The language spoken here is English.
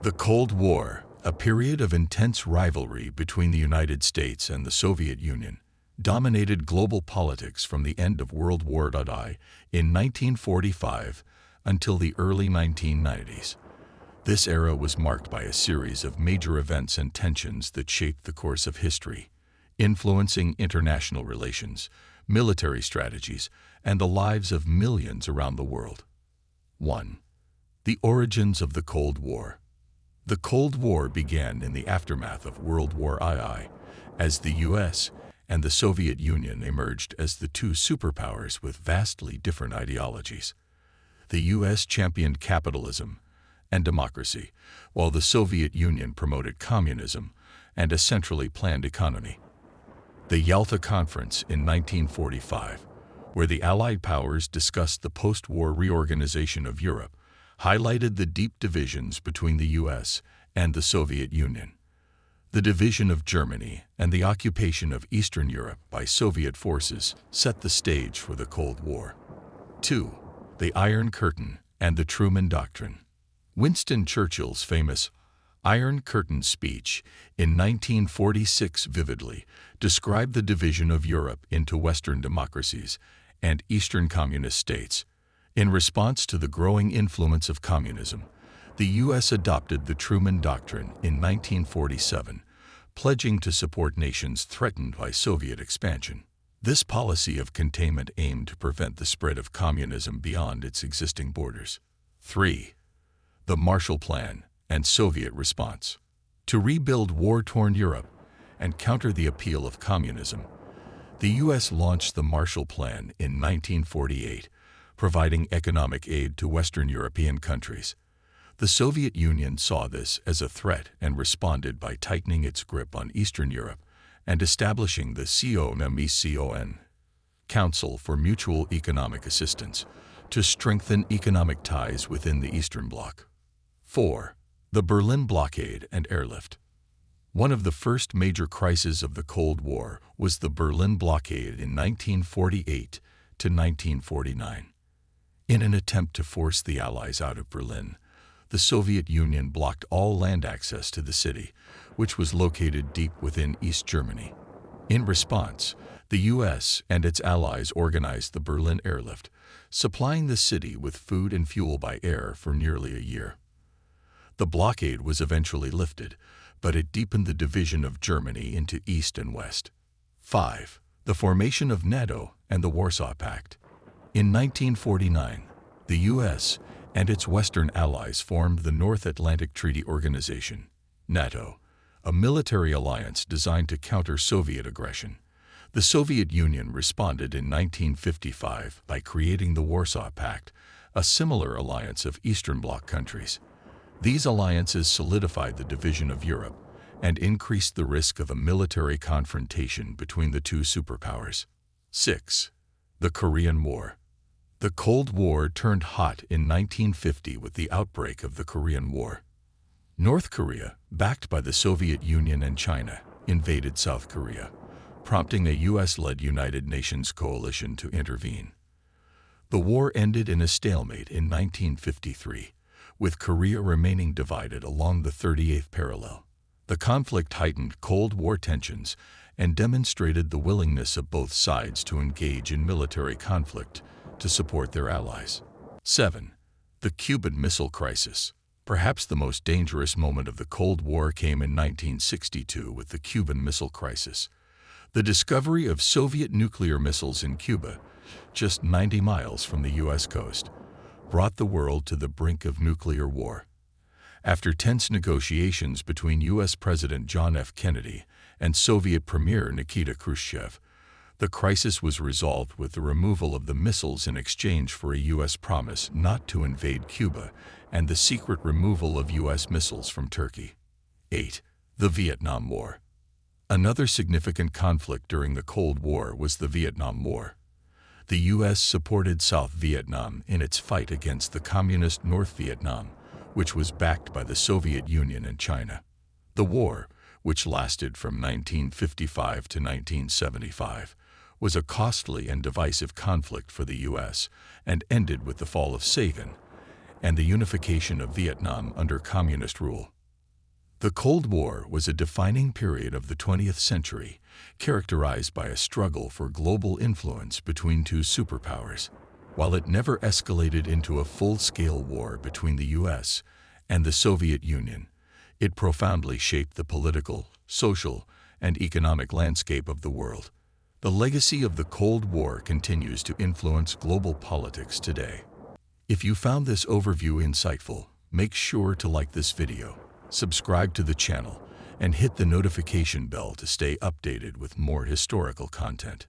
The Cold War, a period of intense rivalry between the United States and the Soviet Union, dominated global politics from the end of World War II in 1945 until the early 1990s. This era was marked by a series of major events and tensions that shaped the course of history, influencing international relations, military strategies, and the lives of millions around the world. 1. The origins of the Cold War. The Cold War began in the aftermath of World War II, as the U.S. and the Soviet Union emerged as the two superpowers with vastly different ideologies. The U.S. championed capitalism and democracy, while the Soviet Union promoted communism and a centrally planned economy. The Yalta Conference in 1945, where the Allied powers discussed the post-war reorganization of Europe, highlighted the deep divisions between the U.S. and the Soviet Union. The division of Germany and the occupation of Eastern Europe by Soviet forces set the stage for the Cold War. 2. The Iron Curtain and the Truman Doctrine. Winston Churchill's famous Iron Curtain speech in 1946 vividly described the division of Europe into Western democracies and Eastern communist states. In response to the growing influence of communism, the U.S. adopted the Truman Doctrine in 1947, pledging to support nations threatened by Soviet expansion. This policy of containment aimed to prevent the spread of communism beyond its existing borders. 3. The Marshall Plan and Soviet response. To rebuild war-torn Europe and counter the appeal of communism, the U.S. launched the Marshall Plan in 1948, providing economic aid to Western European countries. The Soviet Union saw this as a threat and responded by tightening its grip on Eastern Europe and establishing the CONMECON, Council for Mutual Economic Assistance, to strengthen economic ties within the Eastern Bloc. 4. The Berlin Blockade and Airlift. One of the first major crises of the Cold War was the Berlin Blockade in 1948 to 1949. In an attempt to force the Allies out of Berlin, the Soviet Union blocked all land access to the city, which was located deep within East Germany. In response, the U.S. and its allies organized the Berlin Airlift, supplying the city with food and fuel by air for nearly a year. The blockade was eventually lifted, but it deepened the division of Germany into East and West. 5. The formation of NATO and the Warsaw Pact. In 1949, the U.S. and its Western allies formed the North Atlantic Treaty Organization, NATO, a military alliance designed to counter Soviet aggression. The Soviet Union responded in 1955 by creating the Warsaw Pact, a similar alliance of Eastern Bloc countries. These alliances solidified the division of Europe and increased the risk of a military confrontation between the two superpowers. 6. The Korean War. The Cold War turned hot in 1950 with the outbreak of the Korean War. North Korea, backed by the Soviet Union and China, invaded South Korea, prompting a U.S.-led United Nations coalition to intervene. The war ended in a stalemate in 1953, with Korea remaining divided along the 38th parallel. The conflict heightened Cold War tensions and demonstrated the willingness of both sides to engage in military conflict to support their allies. 7. The Cuban Missile Crisis. Perhaps the most dangerous moment of the Cold War came in 1962 with the Cuban Missile Crisis. The discovery of Soviet nuclear missiles in Cuba, just 90 miles from the U.S. coast, brought the world to the brink of nuclear war. After tense negotiations between U.S. President John F. Kennedy and Soviet Premier Nikita Khrushchev, the crisis was resolved with the removal of the missiles in exchange for a U.S. promise not to invade Cuba and the secret removal of U.S. missiles from Turkey. 8. The Vietnam War. Another significant conflict during the Cold War was the Vietnam War. The U.S. supported South Vietnam in its fight against the communist North Vietnam, which was backed by the Soviet Union and China. The war, which lasted from 1955 to 1975, was a costly and divisive conflict for the U.S. and ended with the fall of Saigon and the unification of Vietnam under communist rule. The Cold War was a defining period of the 20th century, characterized by a struggle for global influence between two superpowers. While it never escalated into a full-scale war between the U.S. and the Soviet Union, it profoundly shaped the political, social, and economic landscape of the world. The legacy of the Cold War continues to influence global politics today. If you found this overview insightful, make sure to like this video, subscribe to the channel, and hit the notification bell to stay updated with more historical content.